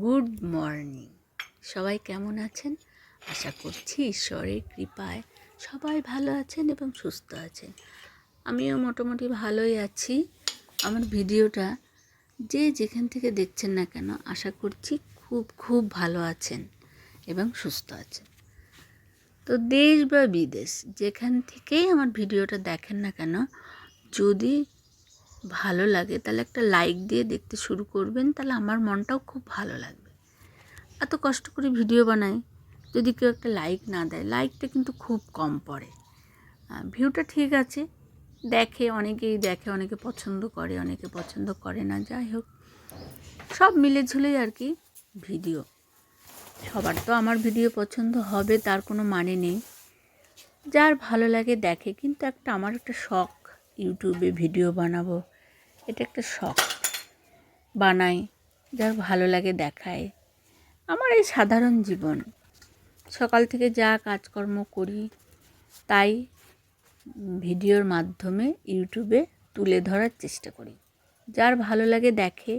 Good morning. সবাই কেমন আছেন? আশা করছি ঈশ্বরের কৃপায় সবাই ভালো আছেন এবং সুস্থ আছেন। আমিও মোটামুটি ভালোই আছি। আমার ভিডিওটা যে যেখান থেকে দেখছেন না কেন, আশা করছি খুব খুব ভালো আছেন এবং সুস্থ আছেন। তো দেশ বা বিদেশ যেখান থেকেই আমার ভিডিওটা দেখেন না কেন, যদি ভালো লাগে তাহলে একটা লাইক দিয়ে দেখতে শুরু করবেন, তাহলে আমার মনটাও খুব ভালো লাগবে। এত কষ্ট করে ভিডিও বানাই, যদি কেউ একটা লাইক না দেয়, লাইকটা কিন্তু খুব কম পড়ে। ভিউটা ঠিক আছে, অনেকেই দেখে, অনেকে পছন্দ করে, অনেকে পছন্দ করে না। যাই হোক, সব মিলে ঝুলেই আর কি ভিডিও। সবার তো আমার ভিডিও পছন্দ হবে তার কোনো মানে নেই। যার ভালো লাগে দেখে, কিন্তু আমার একটা শখ, ইউটিউবে ভিডিও বানাবো, এটা একটা শখ। বানাই, যার ভালো লাগে দেখায়। আমার এই সাধারণ জীবন, সকাল থেকে যা কাজকর্ম করি তাই ভিডিওর মাধ্যমে ইউটিউবে তুলে ধরার চেষ্টা করি। যার ভালো লাগে দেখে,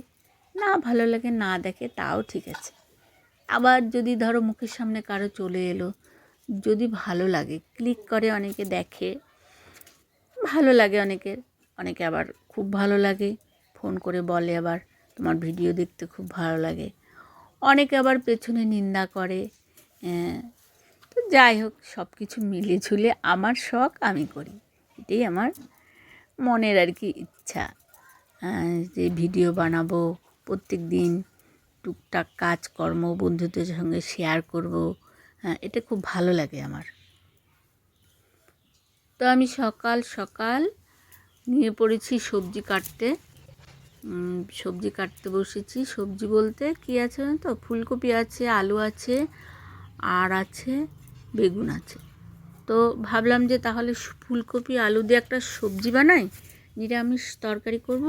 না ভালো লাগে না দেখে, তাও ঠিক আছে। আবার যদি ধরো মুখের সামনে কারো চলে এলো, যদি ভালো লাগে ক্লিক করে, অনেকে দেখে, ভালো লাগে অনেকে আবার খুব ভালো লাগে, ফোন করে বলে আবার তোমার ভিডিও দেখতে খুব ভালো লাগে। অনেকে আবার পেছনে নিন্দা করে। তো যাই হোক, সব কিছু মিলে ঝুলে আমার শখ আমি করি, এটাই আমার মনের আর কি ইচ্ছা, যে ভিডিও বানাবো প্রত্যেক দিন, টুকটাক কাজকর্ম বন্ধুদের সঙ্গে শেয়ার করব। এটা খুব ভালো লাগে আমার। তো আমি সকাল সকাল নিয়ে পড়েছি সবজি কাটতে বসেছি। সবজি বলতে কি আছে জানো তো, ফুলকপি আছে, আলু আছে, আর আছে বেগুন আছে। তো ভাবলাম যে তাহলে ফুলকপি আলু দিয়ে একটা সবজি বানাই, নিরামিষ তরকারি করব।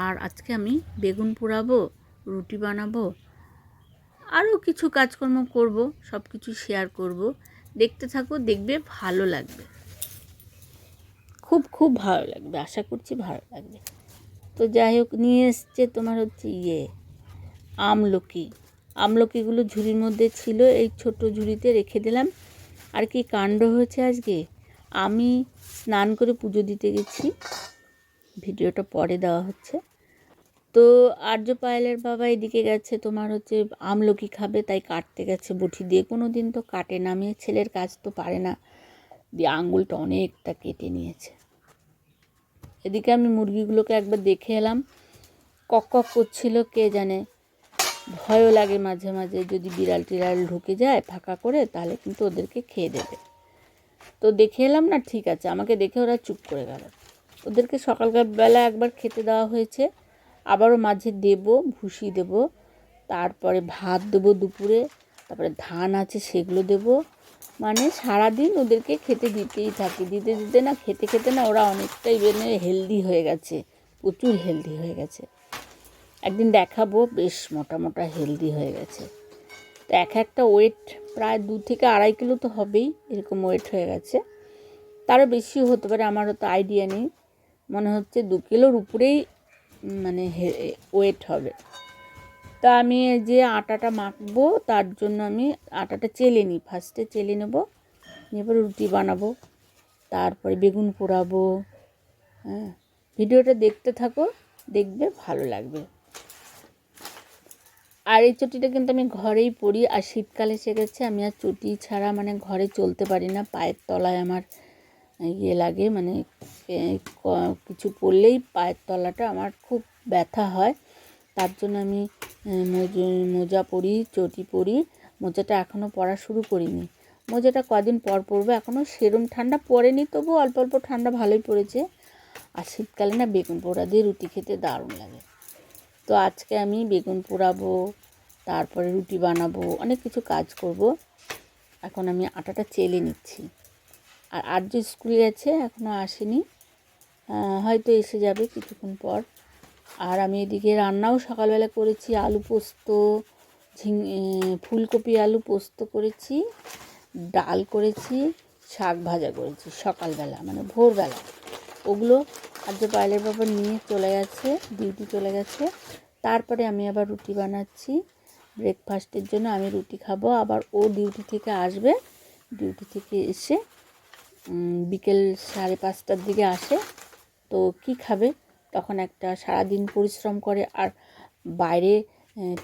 আর আজকে আমি বেগুন পোড়াবো, রুটি বানাবো, আরও কিছু কাজকর্ম করব, সব কিছু শেয়ার করব। দেখতে থাকো, দেখবে ভালো লাগবে, খুব খুব ভালো লাগবে, আশা করছি ভালো লাগবে। তো যাই হোক, নিয়ে এসছে তোমার হচ্ছে আমলকিগুলো ঝুড়ির মধ্যে ছিল, এই ছোট ঝুড়িতে রেখে দিলাম। আর কি কাণ্ড হয়েছে আজকে, আমি স্নান করে পুজো দিতে গেছি, ভিডিওটা পরে দেওয়া হচ্ছে। তো আর্য পায়েলের বাবা এদিকে গেছে, তোমার হচ্ছে আমলকি খাবে, তাই কাটতে গেছে বটি দিয়ে। কোনো দিন তো কাটে না, মেয়ে ছেলের কাজ তো পারে না, দিয়ে আঙুলটা অনেকটা কেটে নিয়েছে। এদিকে আমি মুরগিগুলোকে একবার দেখে এলাম, কক কক করছিল, কে জানে, ভয়ও লাগে মাঝে মাঝে, যদি বিড়াল টিড়াল ঢুকে যায় ফাঁকা করে, তাহলে কিন্তু ওদেরকে খেয়ে দেবে। তো দেখে এলাম না, ঠিক আছে, আমাকে দেখে ওরা চুপ করে গেল। ওদেরকে সকালবেলা একবার খেতে দেওয়া হয়েছে, আবারও মাঝে দেব, ভুসি দেব, তারপরে ভাত দেবো দুপুরে, তারপরে ধান আছে সেগুলো দেব। মানে সারাদিন ওদেরকে খেতে দিতেই থাকি, দিতে দিতে না, খেতে খেতে না, ওরা অনেকটাই হেলদি হয়ে গেছে, প্রচুর হেলদি হয়ে গেছে। একদিন দেখাবো, বেশ মোটা মোটা হেলদি হয়ে গেছে। তো একটা ওয়েট প্রায় 2 থেকে 2.5 কিলো তো হবেই, এরকম ওয়েট হয়ে গেছে। তারও বেশিও হতে পারে, আমারও তো আইডিয়া নেই। মনে হচ্ছে 2 কিলোর উপরেই মানে ওয়েট হবে। তা আমি যে আটাটা মাখবো, তার জন্য আমি আটাটা চেলে নিই, ফার্স্টে চেলে নেব, এরপরে রুটি বানাবো, তারপরে বেগুন পোড়াবো। ভিডিওটা দেখতে থাকো, দেখবে ভালো লাগবে। আর এই চটিটা কিন্তু আমি ঘরেই পরি, আর শীতকালে এসে গেছে, আমি আর চটি ছাড়া মানে ঘরে চলতে পারি না। পায়ের তলায় আমার লাগে, মানে কিছু পরলেই পায়ের তলাটা আমার খুব ব্যথা হয়। তার জন্য আমি মোজা পরি, চটি পরি। মোজাটা এখনও পরা শুরু করিনি, মোজাটা কদিন পর পরবো, এখনও সেরম ঠান্ডা পড়েনি, তবু অল্প অল্প ঠান্ডা ভালোই পড়েছে। আর শীতকালে না বেগুন পোড়া দিয়ে রুটি খেতে দারুণ লাগে। তো আজকে আমি বেগুন পোড়াবো, তারপরে রুটি বানাবো, অনেক কিছু কাজ করব। এখন আমি আটাটা চেলে নিচ্ছি। আর আর্য স্কুলে গেছে, এখনও আসেনি, হয়তো এসে যাবে কিছুক্ষণ পর। আর আমি এদিকে রান্নাও সকালবেলা করেছি, আলু পোস্ত, ফুলকপি আলু পোস্ত করেছি, ডাল করেছি, শাক ভাজা করেছি সকালবেলা, মানে ভোরবেলা। ওগুলো আর্য পায়েলের বাবা নিয়ে চলে গেছে, ডিউটি চলে গেছে, তারপরে আমি আবার রুটি বানাচ্ছি ব্রেকফাস্টের জন্য। আমি রুটি খাবো, আবার ও ডিউটি থেকে আসবে, ডিউটি থেকে এসে বিকেল 5:30টার দিকে আসে। তো কি খাবে তখন, একটা সারাদিন পরিশ্রম করে আর বাইরে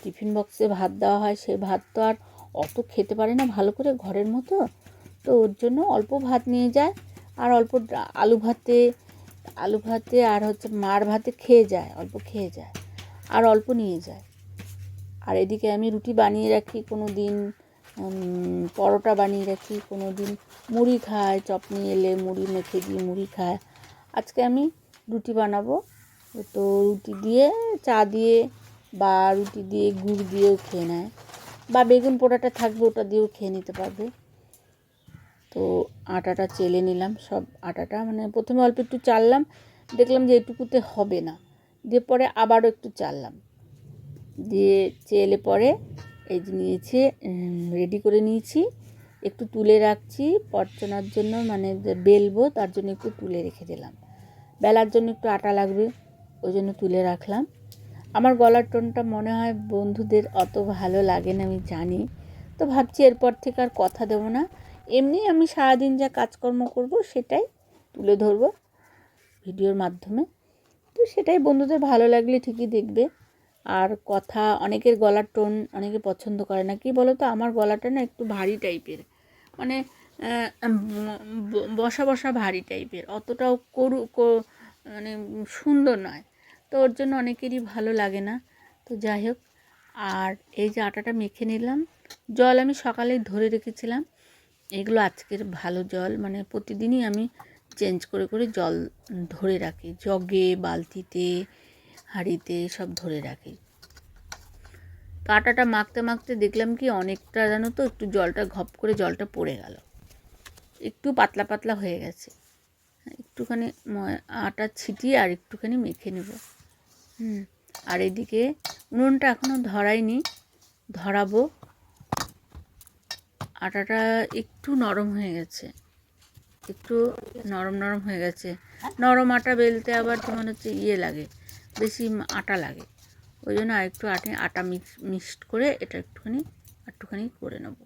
টিফিন বক্সে ভাত দেওয়া হয়, সেই ভাত তো আর অত খেতে পারে না ভালো করে ঘরের মতো। তো ওর জন্য অল্প ভাত নিয়ে যায়, আর অল্প আলু ভাতে আর মার ভাতে খেয়ে যায়, অল্প খেয়ে যায় আর অল্প নিয়ে যায়। আর এদিকে আমি রুটি বানিয়ে রাখি, কোনো দিন পরোটা বানিয়ে রাখি, কোনো দিন মুড়ি খায়, চপ নিয়ে এলে মুড়ি মেখে দিয়ে মুড়ি খায়। আজকে আমি রুটি বানাবো, তো রুটি দিয়ে চা দিয়ে বা রুটি দিয়ে গুড় দিয়েও খেয়ে নেয়, বা বেগুন পোড়াটা থাকবে ওটা দিয়েও খেয়ে নিতে পারবে। তো আটাটা চেলে নিলাম, সব আটাটা মানে প্রথমে অল্প একটু চাললাম, দেখলাম যে এটুকুতে হবে না, দিয়ে পরে আবারও একটু চাললাম, দিয়ে চেলে পরে এই যে নিয়েছি, রেডি করে নিয়েছি। একটু তুলে রাখছি পরচনার জন্য, মানে বেলবো তার জন্য একটু তুলে রেখে দিলাম। বেলার জন্য একটু আটা লাগবে, ওই জন্য তুলে রাখলাম। আমার গলার টোনটা মনে হয় বন্ধুদের অত ভালো লাগে না, আমি জানি। তো ভাবছি এরপর থেকে আর কথা দেবো না, এমনি আমি সারাদিন যা কাজকর্ম করব সেটাই তুলে ধরবো ভিডিওর মাধ্যমে। তো সেটাই বন্ধুদের ভালো লাগলে ঠিকই দেখবে। আর কথা, অনেকের গলার টোন অনেকে পছন্দ করে না, কি বলো তো, আমার গলাটা না একটু ভারী টাইপের, মানে বসা বসা ভারী টাইপের, অতটাও মানে সুন্দর নয়। তো ওর জন্য অনেকেরই ভালো লাগে না। তো যাই হোক, আর এই যে আটাটা মেখে নিলাম, জল আমি সকালে ধরে রেখেছিলাম, এগুলো আজকের ভালো জল, মানে প্রতিদিনই আমি চেঞ্জ করে করে জল ধরে রাখি, জগে, বালতিতে, হাঁড়িতে সব ধরে রাখি। তো আটাটা মাখতে মাখতে দেখলাম কি অনেকটা, জানো তো, একটু জলটা ঘপ করে জলটা পড়ে গেল, একটু পাতলা পাতলা হয়ে গেছে। একটুখানি আটা ছিটিয়ে আর একটুখানি মেখে নেব। আর এদিকে উনুনটা এখনও ধরাইনি, ধরাবো। আটাটা একটু নরম হয়ে গেছে, একটু নরম নরম হয়ে গেছে। নরম আটা বেলতে আবার যেমন হচ্ছে লাগে, বেশি আটা লাগে, ওই জন্য আরেকটু আটা মিক্সড করে এটা একটুখানি করে নেব।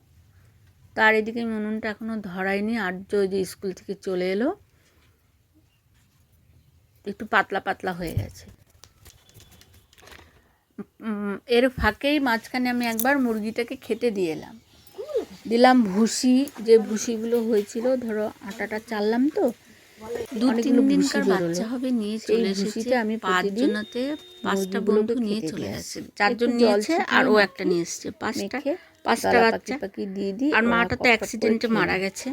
তার এদিকে আমি উনুনটা এখনও ধরাইনি। আর্য যে স্কুল থেকে চলে এলো, একটু পাতলা পাতলা হয়ে গেছে। এর ফাঁকেই মাঝখানে আমি একবার মুরগিটাকে খেতে দিলাম ভুসি, যে ভুসিগুলো হয়েছিল, ধরো আটাটা চাললাম তো, 2-3 দিনকার বাচ্চা হবে, নিয়ে চলে এসেছে। আমি 5 জনাতে 5টা বন্ধু নিয়ে চলে গেছে, 4 জন নিয়েছে আর ও একটা নিয়ে এসছে, 5টা বাচ্চা দিয়ে দিই। আর মাটা তো অ্যাক্সিডেন্টে মারা গেছে।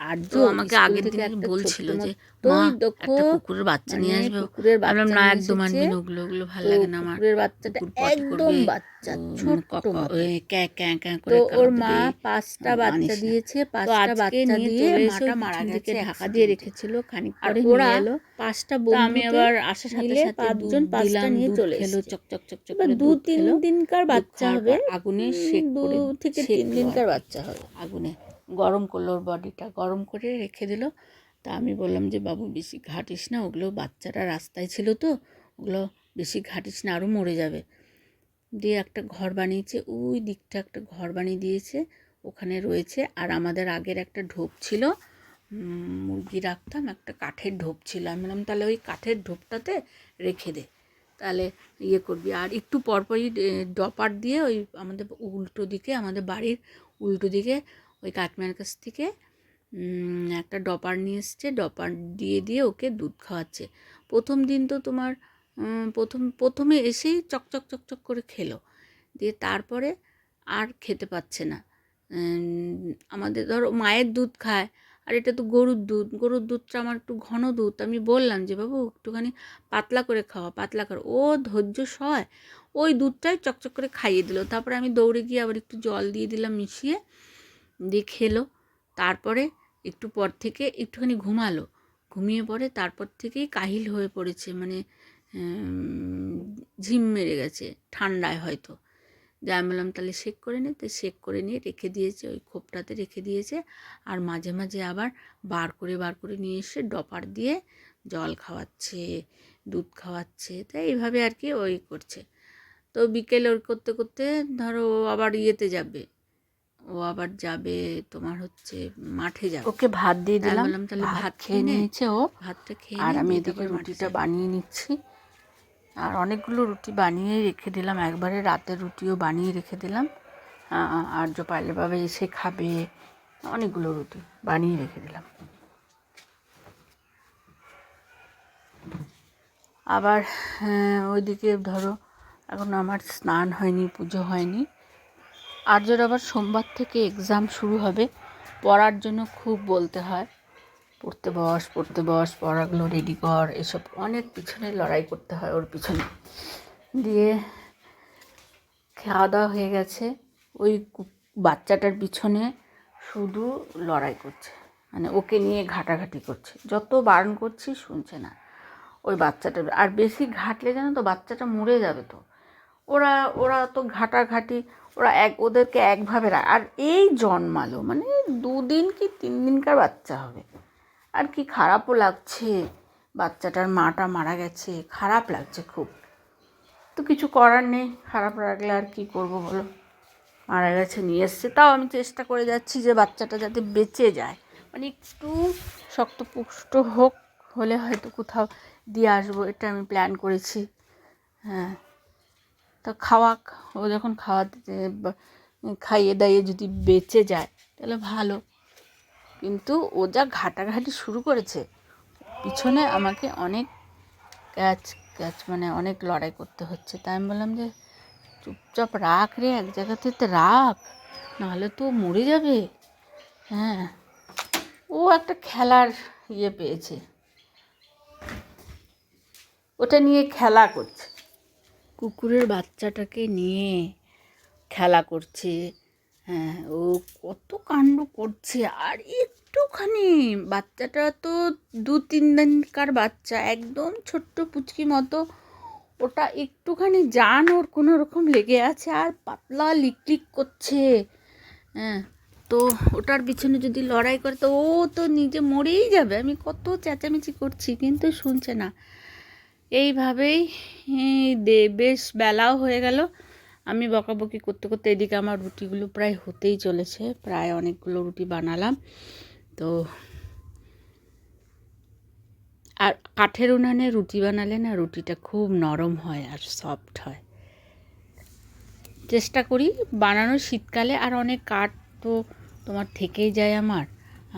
আর তো আমাকে আগের দিন বলছিল যে মা একটা কুকুরের বাচ্চা নিয়ে আসবে, বললাম না একদম আনবি না, ওগুলো ভালো লাগে না আমার। কুকুরের বাচ্চাটা একদম বাচ্চা, ছোট্ট ক্যাঁ ক্যাঁ ক্যাঁ করে, ওর মা 5টা বাচ্চা দিয়েছে, 5টা বাচ্চা দিয়ে মাটা মারা গেছে, ঢাকা দিয়ে রেখেছিল, খানিক পরে নিয়ে এলো 5টা বন্ধু। আমি আবার আসার সাথে সাথে 5জন 5টা নিয়ে চলে এলো, চকচক চকচক করে। 2-3 দিনকার বাচ্চা হবে, আগুনে সেক করে, 2 থেকে 3 দিনকার বাচ্চা হবে। আগুনে গরম করলো, ওর বডিটা গরম করে রেখে দিল। তা আমি বললাম যে বাবু বেশি ঘাটিস না, ওগুলো বাচ্চারা রাস্তায় ছিল তো, ওগুলো বেশি ঘাটিস না, আরও মরে যাবে। দিয়ে একটা ঘর বানিয়েছে, ওই দিকটা একটা ঘর বানিয়ে দিয়েছে, ওখানে রয়েছে। আর আমাদের আগের একটা ঢোপ ছিল, মুরগি রাখতাম, একটা কাঠের ঢোপ ছিল। আমি বললাম তাহলে ওই কাঠের ঢোপটাতে রেখে দে, তাহলে করবি। আর একটু পরপরই ডপার দিয়ে ওই আমাদের উল্টো দিকে, আমাদের বাড়ির উল্টো দিকে ওই কাকিমার কাছ থেকে একটা ডপার নিয়ে এসছে, ডপার দিয়ে ওকে দুধ খাওয়াচ্ছে। প্রথম দিন তো তোমার প্রথমে এসেই চকচক চকচক করে খেলো, দিয়ে তারপরে আর খেতে পাচ্ছে না। আমাদের ধরো মায়ের দুধ খায়, আর এটা তো গরুর দুধটা আমার একটু ঘন দুধ। আমি বললাম যে বাবু একটুখানি পাতলা করে খাওয়া, পাতলা করে। ও ধৈর্য সয়, ওই দুধটাই চকচক করে খাইয়ে দিল। তারপরে আমি দৌড়ে গিয়ে আবার একটু জল দিয়ে দিলাম মিশিয়ে, দিয়ে খেলো। তারপরে একটু পর থেকে একটুখানি ঘুমিয়ে পড়ে, তারপর থেকেই কাহিল হয়ে পড়েছে, মানে ঝিম মেরে গেছে ঠান্ডায় হয়তো। যে আমি বললাম তাহলে শেক করে নে, তো শেক করে নিয়ে রেখে দিয়েছে, ওই খোপটাতে রেখে দিয়েছে। আর মাঝে মাঝে আবার বার করে নিয়ে এসে ডপার দিয়ে জল খাওয়াচ্ছে, দুধ খাওয়াচ্ছে। তাই এইভাবে আর কি ওই করছে। তো বিকেল ওর করতে করতে ধরো ও আবার ইয়েতে যাবে, ও আবার যাবে তোমার হচ্ছে মাঠে যাবে। ওকে ভাত দিয়ে দিলাম, বললাম তাহলে ভাত খেয়ে নিয়েছে ও। ভাতটা খেয়ে আর নে, আমি দিয়ে এদিকে তারপর মাঠে রুটিটা যাবে। বানিয়ে নিচ্ছি। আর অনেকগুলো রুটি বানিয়ে রেখে দিলাম, একবারে রাতের রুটিও বানিয়ে রেখে দিলাম। আর যে পাইলে বাবা এসে খাবে, অনেকগুলো রুটি বানিয়ে রেখে দিলাম। আবার ওইদিকে ধরো এখন আমার স্নান হয়নি, পুজো হয়নি। আর্যর আবার সোমবার থেকে এক্সাম শুরু হবে, পড়ার জন্য খুব বলতে হয়, পড়তে বস, পড়াগুলো রেডি কর, এসব অনেক পিছনে লড়াই করতে হয় ওর পিছনে। দিয়ে খাওয়া দাওয়া হয়ে গেছে, ওই বাচ্চাটার পিছনে শুধু লড়াই করছে, মানে ওকে নিয়ে ঘাটাঘাটি করছে, যত বারণ করছি শুনছে না ওই বাচ্চাটার। আর বেশি ঘাটলে জানো তো বাচ্চাটা মরে যাবে। তো ওরা ওরা তো ঘাটাঘাটি, ওদেরকে একভাবে আর এই জন্মালো মানে 2 দিন কি 3 দিনকার বাচ্চা হবে। আর কি খারাপও লাগছে, বাচ্চাটার মাটা মারা গেছে, খারাপ লাগছে খুব। তো কিছু করার নেই, খারাপ লাগলে আর কি করব বলো, মারা গেছে, নিয়ে এসছে। তাও আমি চেষ্টা করে যাচ্ছি যে বাচ্চাটা যাতে বেঁচে যায়, মানে একটু শক্তপুষ্ট হোক, হলে হয়তো কোথাও দিয়ে আসবো, এটা আমি প্ল্যান করেছি। হ্যাঁ, তো ও যখন খাইয়ে দাইয়ে যদি বেঁচে যায় তাহলে ভালো। কিন্তু ও যা ঘাটাঘাটি শুরু করেছে, পিছনে আমাকে অনেক ক্যাচ মানে অনেক লড়াই করতে হচ্ছে। তাই আমি বললাম যে চুপচাপ রাখ রে, এক জায়গাতে রাখ, নাহলে তো মরে যাবে। হ্যাঁ, ও একটা খেলার পেয়েছে, ওটা নিয়ে খেলা করছে, কুকুরের বাচ্চাটাকে নিয়ে খেলা করছে। হ্যাঁ, ও কত কাণ্ড করছে। আর একটুখানি বাচ্চাটা তো 2-3 দিনকার বাচ্চা, একদম ছোট্ট পুচকি মতো, ওটা একটুখানি জান ওর কোনো রকম লেগে আছে আর পাতলা লিকলিক করছে। হ্যাঁ, তো ওটার পিছনে যদি লড়াই করে তো ও তো নিজে মরেই যাবে। আমি কত চেঁচামেচি করছি কিন্তু শুনছে না। এইভাবেই বেশ বেলাও হয়ে গেল। আমি বকাবকি করতে করতে এদিকে আমার রুটিগুলো প্রায় হতেই চলেছে, প্রায় অনেকগুলো রুটি বানালাম। তো আর কাঠের উনানে রুটি বানালে না রুটিটা খুব নরম হয় আর সফট হয়। চেষ্টা করি বানানোর শীতকালে, আর অনেক কাঠ তো তোমার থেকেই যায় আমার।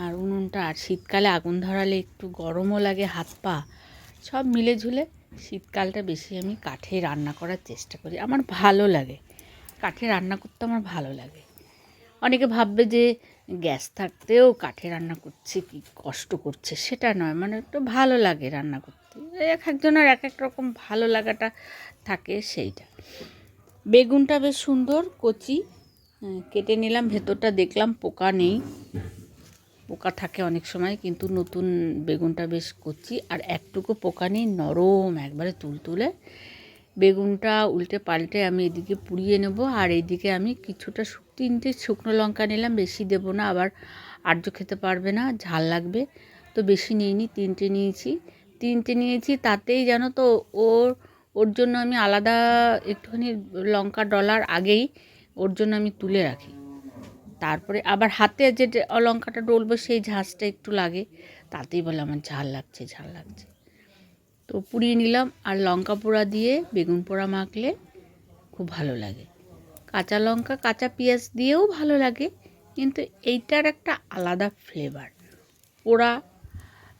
আর উনুনটা, আর শীতকালে আগুন ধরালে একটু গরমও লাগে হাত পা, সব মিলে ঝুলে শীতকালটা বেশি আমি কাঠে রান্না করার চেষ্টা করি। আমার ভালো লাগে কাঠে রান্না করতে, আমার ভালো লাগে। অনেকে ভাববে যে গ্যাস থাকতেও কাঠে রান্না করছে কি কষ্ট করছে, সেটা নয়, মানে একটু ভালো লাগে রান্না করতে। এক একজনের এক এক রকম ভালো লাগাটা থাকে, সেইটা। বেগুনটা বেশ সুন্দর কচি কেটে নিলাম, ভেতরটা দেখলাম পোকা নেই, পোকা থাকে অনেক সময়, কিন্তু নতুন বেগুনটা বেশ কচি আর একটুকু পোকা নেই, নরম একবারে তুলতুলে। বেগুনটা উল্টে পাল্টে আমি এদিকে পুড়িয়ে নেব, আর এইদিকে আমি কিছুটা 3টে শুকনো লঙ্কা নিলাম, বেশি দেবো না, আবার আর্য খেতে পারবে না, ঝাল লাগবে, তো বেশি নিইনি, 3টে নিয়েছি। তাতেই জানো তো ওর জন্য আমি আলাদা একটুখানি লঙ্কা ডলার আগেই ওর জন্য আমি তুলে রাখি, তারপরে আবার হাতে যে লঙ্কাটা ডলবো সেই ঝাঁঝটা একটু লাগে, তাতেই বলে আমার ঝাল লাগছে। তো পুড়িয়ে নিলাম, আর লঙ্কা পোড়া দিয়ে বেগুন পোড়া মাখলে খুব ভালো লাগে। কাঁচা লঙ্কা কাঁচা পেঁয়াজ দিয়েও ভালো লাগে, কিন্তু এইটার একটা আলাদা ফ্লেভার। পোড়া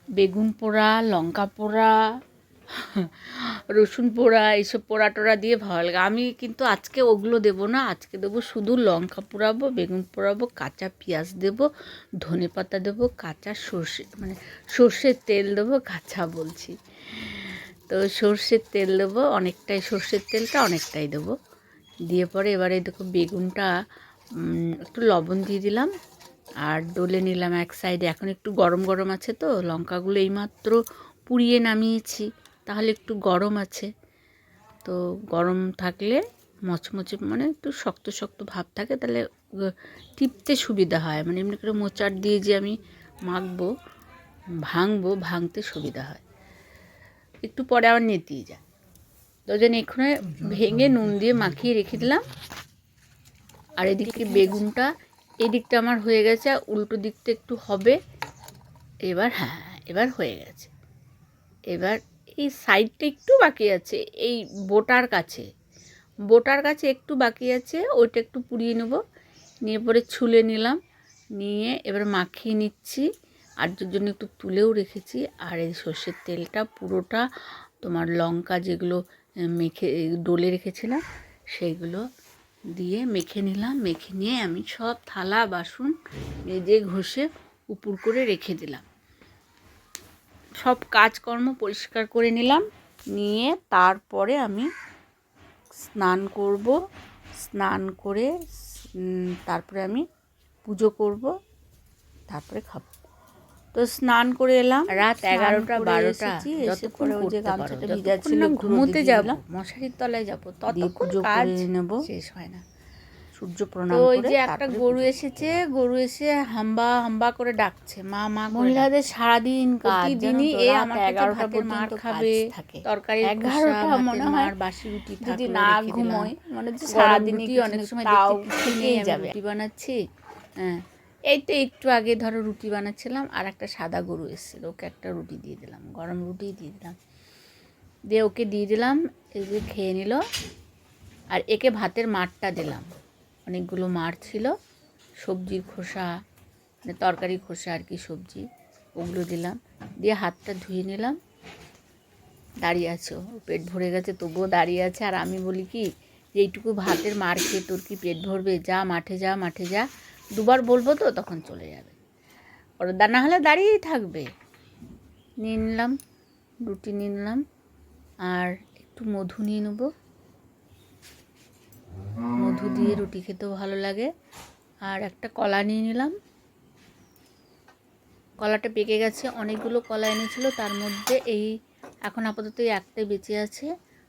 বেগুন পোড়া, লঙ্কা পোড়া, রসুন পোড়া, এইসব পোড়া টোড়া দিয়ে ভালো লাগে। আমি কিন্তু আজকে ওগুলো দেবো না, আজকে দেবো শুধু লঙ্কা পোড়াবো, বেগুন পোড়াবো, কাঁচা পেঁয়াজ দেবো, ধনে পাতা দেবো, কাঁচা সর্ষের তেল দেবো, কাঁচা বলছি, তো সর্ষের তেল দেবো অনেকটাই, সর্ষের তেলটা অনেকটাই দেবো। দিয়ে পরে এবারে দেখো বেগুনটা একটু লবণ দিয়ে দিলাম আর ডলে নিলাম এক সাইডে। এখন একটু গরম গরম আছে, তো লঙ্কাগুলো এইমাত্র পুড়িয়ে নামিয়েছি, তাহলে একটু গরম আছে, তো গরম থাকলে মচমচে মানে একটু শক্ত শক্ত ভাব থাকে, তাহলে টিপতে সুবিধা হয়, মানে এমনি করে মোচার দিয়ে যে আমি মাখবো ভাঙতে সুবিধা হয়, একটু পরে আবার নেতিয়ে যায়। ওই জন্য এখানে ভেঙে নুন দিয়ে মাখিয়ে রেখে দিলাম। আর এদিকে বেগুনটা এদিকটা আমার হয়ে গেছে, উল্টো দিকটা একটু হবে। এবার হ্যাঁ, এবার হয়ে গেছে। এবার এই সাইডটা একটু বাকি আছে, এই বোটার কাছে একটু বাকি আছে, ওইটা একটু পুড়িয়ে নেব। নিয়ে পরে ছুলে নিলাম, নিয়ে এবার মাখিয়ে নিচ্ছি। আর জন্য একটু তুলেও রেখেছি। আর এই সর্ষের তেলটা পুরোটা তোমার লঙ্কা যেগুলো মেখে ডলে রেখেছিলাম সেইগুলো দিয়ে মেখে নিলাম। মেখে নিয়ে আমি সব থালা বাসন মেজে ঘষে উপুর করে রেখে দিলাম। সব কাজকর্ম পরিষ্কার করে নিলাম। নিয়ে তারপরে আমি স্নান করব। স্নান করে তারপরে আমি পুজো করব, তারপরে খাবো। তো স্নান করে এলাম রাত 11টা 12টা, যতক্ষণ ওই যে গামছাটা ভিজা ছিল ঘুমোতে যাব, মশারির তলায় যাব, ততক্ষণ কাজ নেব, শেষ হয় না। সূর্য প্রণাম করে ওই যে একটা গরু এসেছে, গরু এসে হাম্বা হাম্বা করে ডাকছে, মা মা। মহিলাদের সারাদিন কাজ, প্রতিদিনই এ আমার 11টা পর্যন্ত খাবে, তরকারি 11টা মনে হয় বাসি রুটি যদি না ঘুমোয়, মানে সারাদিনই অনেক সময় থেকেই যাবে। রুটি বানাচ্ছি, হ্যাঁ এই তো একটু আগে ধরো রুটি বানাচ্ছিলাম, আর একটা সাদা গরু এসেছিল, ওকে একটা রুটি দিয়ে দিলাম, গরম রুটি দিয়ে দিলাম, দিয়ে ওকে দিয়ে দিলাম, এই যে খেয়ে নিল। আর একে ভাতের মারটা দিলাম, অনেকগুলো মার ছিল, সবজির খোসা মানে তরকারি খোসা আর কি, সবজি ওগুলো দিলাম। দিয়ে হাতটা ধুয়ে নিলাম। দাঁড়িয়ে আছো, পেট ভরে গেছে তবুও দাঁড়িয়ে আছে। আর আমি বলি কি যে এইটুকু ভাতের মার খেয়ে তোর কি পেট ভরবে, যা মাঠে যা, মাঠে যা। দুবার বলবো তো তখন চলে যাবে, ওর দানা হলে দাঁড়িয়েই থাকবে। নিয়ে নিলাম, রুটি নিয়ে নিলাম, আর একটু মধু নিয়ে নেবো। মধু দিয়ে রুটি খেতেও ভালো লাগে। আর একটা কলা নিয়ে নিলাম। কলাটা পেকে গেছে, অনেকগুলো কলা এনেছিল, তার মধ্যে এই এখন আপাতত এই একটাই বেঁচে আছে,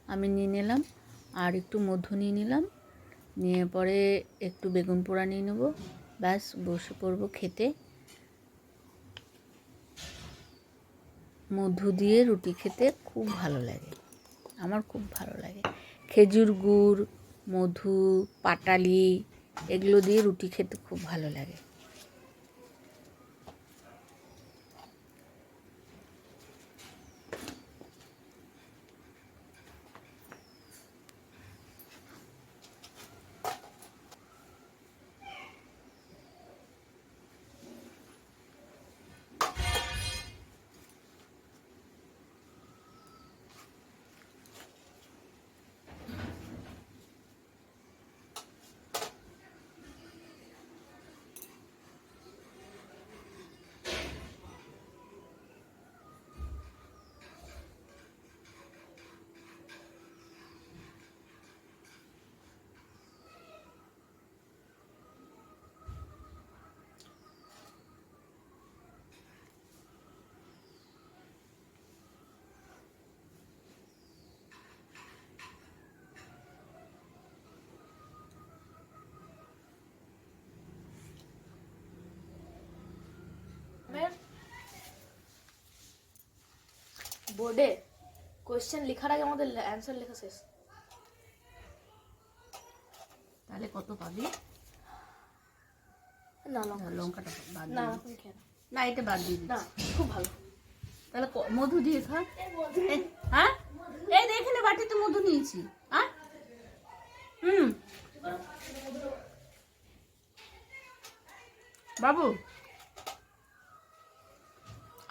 আমি নিয়ে নিলাম। আর একটু মধু নিয়ে নিলাম, নিয়ে পরে একটু বেগুন পোড়া নিয়ে নেব, ব্যাস বসে পড়বো খেতে। মধু দিয়ে রুটি খেতে খুব ভালো লাগে, আমার খুব ভালো লাগে। খেজুর গুড়, মধু, পাটালি এগুলো দিয়ে রুটি খেতে খুব ভালো লাগে। বোর্ডে কোয়েশ্চেন লেখার আগে আমাদের অ্যান্সার লেখা শেষ। তাহলে কত পাবি? না লঙ্কাটা বাদ না, দিয়ে না, এটা বাদ দিয়ে না, খুব ভালো। তাহলে মধু দিয়ে খা। হ্যাঁ এই দেখে বাটিতে মধু নিয়েছি। হ্যাঁ বাবু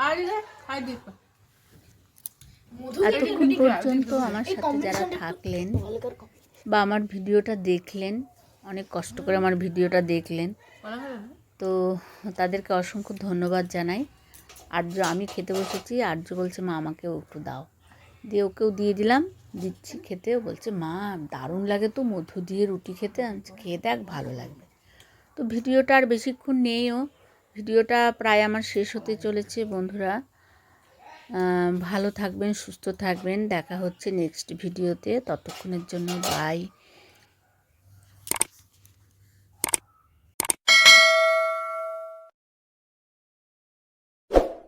আর খাই দিই। এতক্ষণ পর্যন্ত আমার সাথে যারা থাকলেন বা আমার ভিডিওটা দেখলেন, অনেক কষ্ট করে আমার ভিডিওটা দেখলেন, তো তাদেরকে অসংখ্য ধন্যবাদ জানাই। আর্য আমি খেতে বসেছি, আর্য বলছে মা আমাকেও একটু দাও, দিয়ে ওকেও দিয়ে দিলাম, দিচ্ছি খেতেও, বলছে মা দারুণ লাগে তো মধু দিয়ে রুটি খেতে, খেয়ে দেখ ভালো লাগবে। তো ভিডিওটা আর বেশিক্ষণ নেইও, ভিডিওটা প্রায় আমার শেষ হতে চলেছে। বন্ধুরা ভালো থাকবেন, সুস্থ থাকবেন, দেখা হচ্ছে নেক্সট ভিডিওতে, ততক্ষণের জন্য বাই।